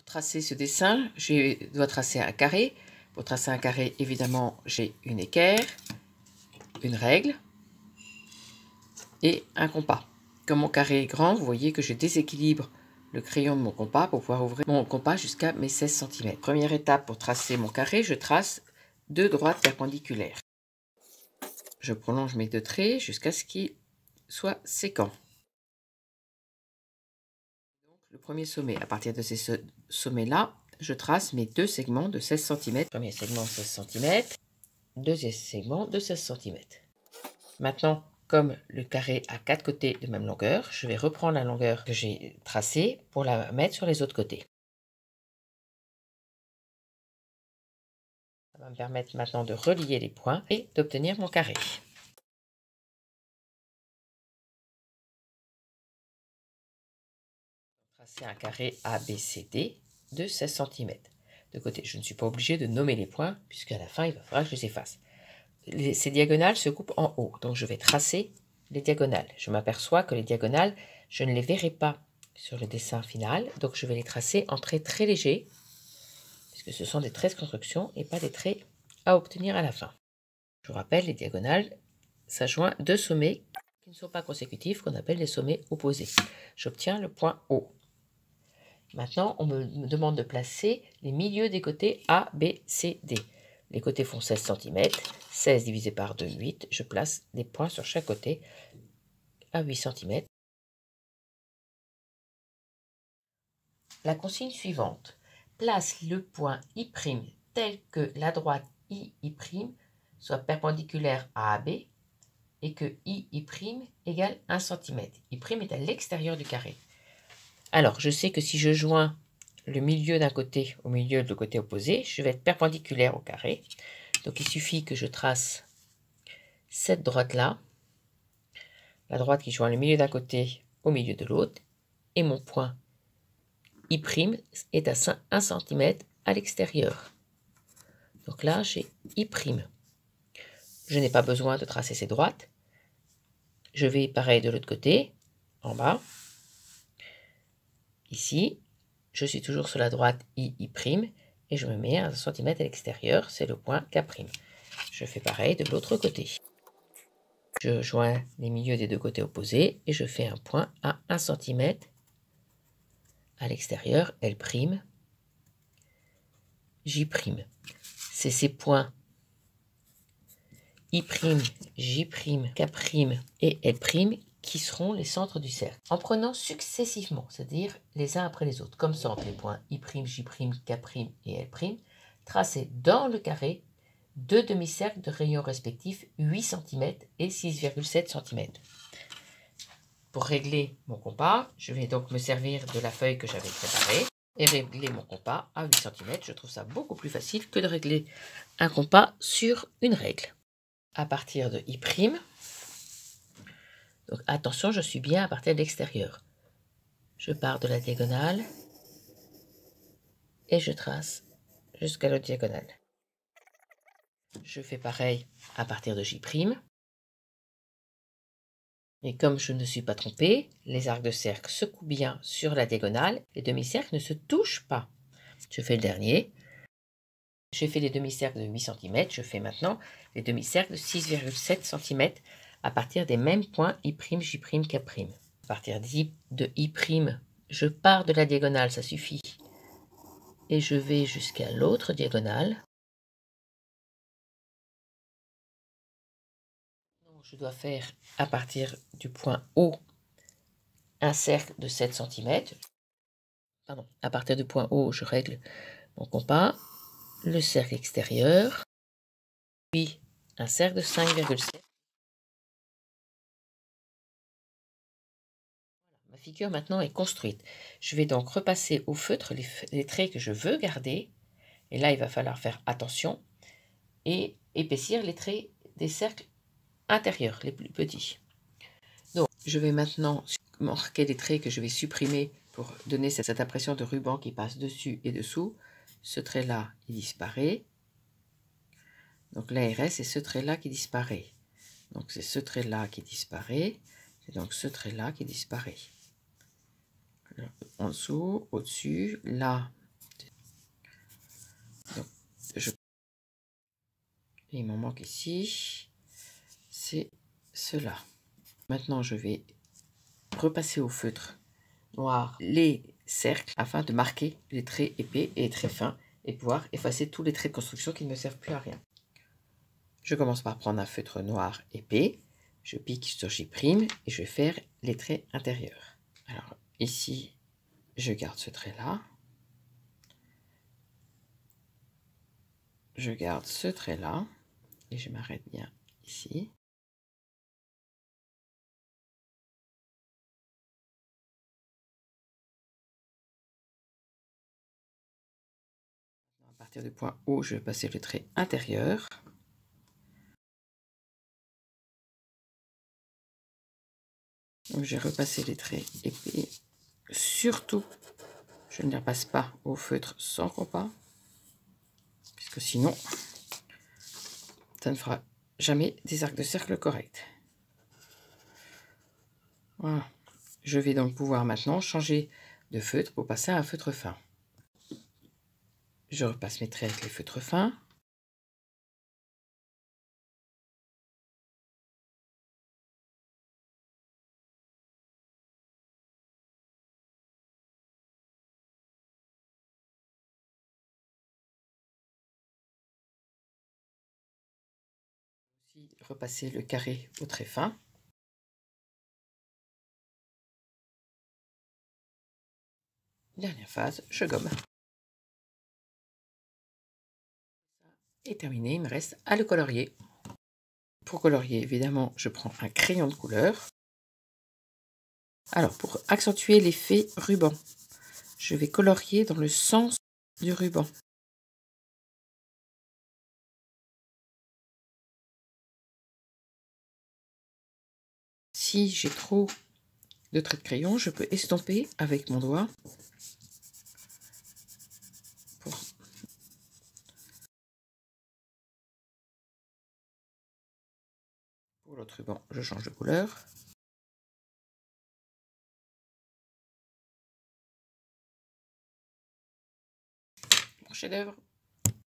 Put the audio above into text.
tracer ce dessin, je dois tracer un carré. Pour tracer un carré, évidemment, j'ai une équerre, une règle et un compas. Comme mon carré est grand, vous voyez que je déséquilibre le crayon de mon compas pour pouvoir ouvrir mon compas jusqu'à mes 16 cm. Première étape pour tracer mon carré, je trace deux droites perpendiculaires. Je prolonge mes deux traits jusqu'à ce qu'ils soient séquents. Donc, le premier sommet, à partir de ces sommets-là, je trace mes deux segments de 16 cm. Premier segment 16 cm, deuxième segment de 16 cm. Maintenant, comme le carré a 4 côtés de même longueur, je vais reprendre la longueur que j'ai tracée pour la mettre sur les autres côtés. Ça va me permettre maintenant de relier les points et d'obtenir mon carré. Tracer un carré ABCD de 16 cm. De côté, je ne suis pas obligé de nommer les points puisqu'à la fin, il va falloir que je les efface. Ces diagonales se coupent en haut, donc je vais tracer les diagonales. Je m'aperçois que les diagonales, je ne les verrai pas sur le dessin final, donc je vais les tracer en traits très légers, puisque ce sont des traits de construction et pas des traits à obtenir à la fin. Je vous rappelle, les diagonales, ça joint deux sommets qui ne sont pas consécutifs, qu'on appelle les sommets opposés. J'obtiens le point O. Maintenant, on me demande de placer les milieux des côtés A, B, C, D. Les côtés font 16 cm, 16 divisé par 2, 8. Je place des points sur chaque côté à 8 cm. La consigne suivante. Place le point I' tel que la droite II' soit perpendiculaire à AB et que II' égale 1 cm. I' est à l'extérieur du carré. Alors, je sais que si je joins le milieu d'un côté au milieu de côté opposé, je vais être perpendiculaire au carré. Donc, il suffit que je trace cette droite-là, la droite qui joint le milieu d'un côté au milieu de l'autre, et mon point I' est à 1 cm à l'extérieur. Donc là, j'ai I'. Je n'ai pas besoin de tracer ces droites. Je vais pareil de l'autre côté, en bas. Ici, je suis toujours sur la droite I' et je me mets à 1 cm à l'extérieur, c'est le point K'. Je fais pareil de l'autre côté. Je joins les milieux des deux côtés opposés et je fais un point à 1 cm à l'extérieur, L', J'. C'est ces points I', J', K' et L' qui seront les centres du cercle. En prenant successivement, c'est-à-dire les uns après les autres, comme centre les points I', J', K' et L', tracez dans le carré deux demi-cercles de rayons respectifs 8 cm et 6,7 cm. Pour régler mon compas, je vais donc me servir de la feuille que j'avais préparée et régler mon compas à 8 cm. Je trouve ça beaucoup plus facile que de régler un compas sur une règle. À partir de I', donc attention, je suis bien à partir de l'extérieur. Je pars de la diagonale et je trace jusqu'à l'autre diagonale. Je fais pareil à partir de J'. Et comme je ne suis pas trompée, les arcs de cercle se coupent bien sur la diagonale, les demi-cercles ne se touchent pas. Je fais le dernier. J'ai fait les demi-cercles de 8 cm, je fais maintenant les demi-cercles de 6,7 cm à partir des mêmes points I', J', K'. À partir de I', je pars de la diagonale, ça suffit. Et je vais jusqu'à l'autre diagonale. Je dois faire à partir du point O un cercle de 7 cm. Pardon, à partir du point O, je règle mon compas, le cercle extérieur, puis un cercle de 5,7. Ma figure maintenant est construite. Je vais donc repasser au feutre les traits que je veux garder. Et là, il va falloir faire attention et épaissir les traits des cercles intérieurs, les plus petits. Donc, je vais maintenant marquer les traits que je vais supprimer pour donner cette impression de ruban qui passe dessus et dessous. Ce trait-là, il disparaît. Donc là, il reste, c'est ce trait-là qui disparaît. Donc c'est ce trait-là qui disparaît. C'est donc ce trait-là qui disparaît. En dessous, au-dessus, là, Donc, il m'en manque ici, c'est cela. Maintenant, je vais repasser au feutre noir les cercles afin de marquer les traits épais et très fins et pouvoir effacer tous les traits de construction qui ne me servent plus à rien. Je commence par prendre un feutre noir épais, je pique sur J' et je vais faire les traits intérieurs. Alors ici, je garde ce trait-là. Je garde ce trait-là et je m'arrête bien ici. À partir du point O, je vais passer le trait intérieur. Donc j'ai repassé les traits épais. Surtout, je ne les repasse pas au feutre sans compas, puisque sinon, ça ne fera jamais des arcs de cercle corrects. Voilà. Je vais donc pouvoir maintenant changer de feutre pour passer à un feutre fin. Je repasse mes traits avec les feutres fins. Aussi repasser le carré au trait fin. Dernière phase, je gomme. Et terminé, il me reste à le colorier. Pour colorier, évidemment, je prends un crayon de couleur. Alors, pour accentuer l'effet ruban, je vais colorier dans le sens du ruban. Si j'ai trop de traits de crayon, je peux estomper avec mon doigt. Pour l'autre ruban, je change de couleur. Mon chef-d'œuvre.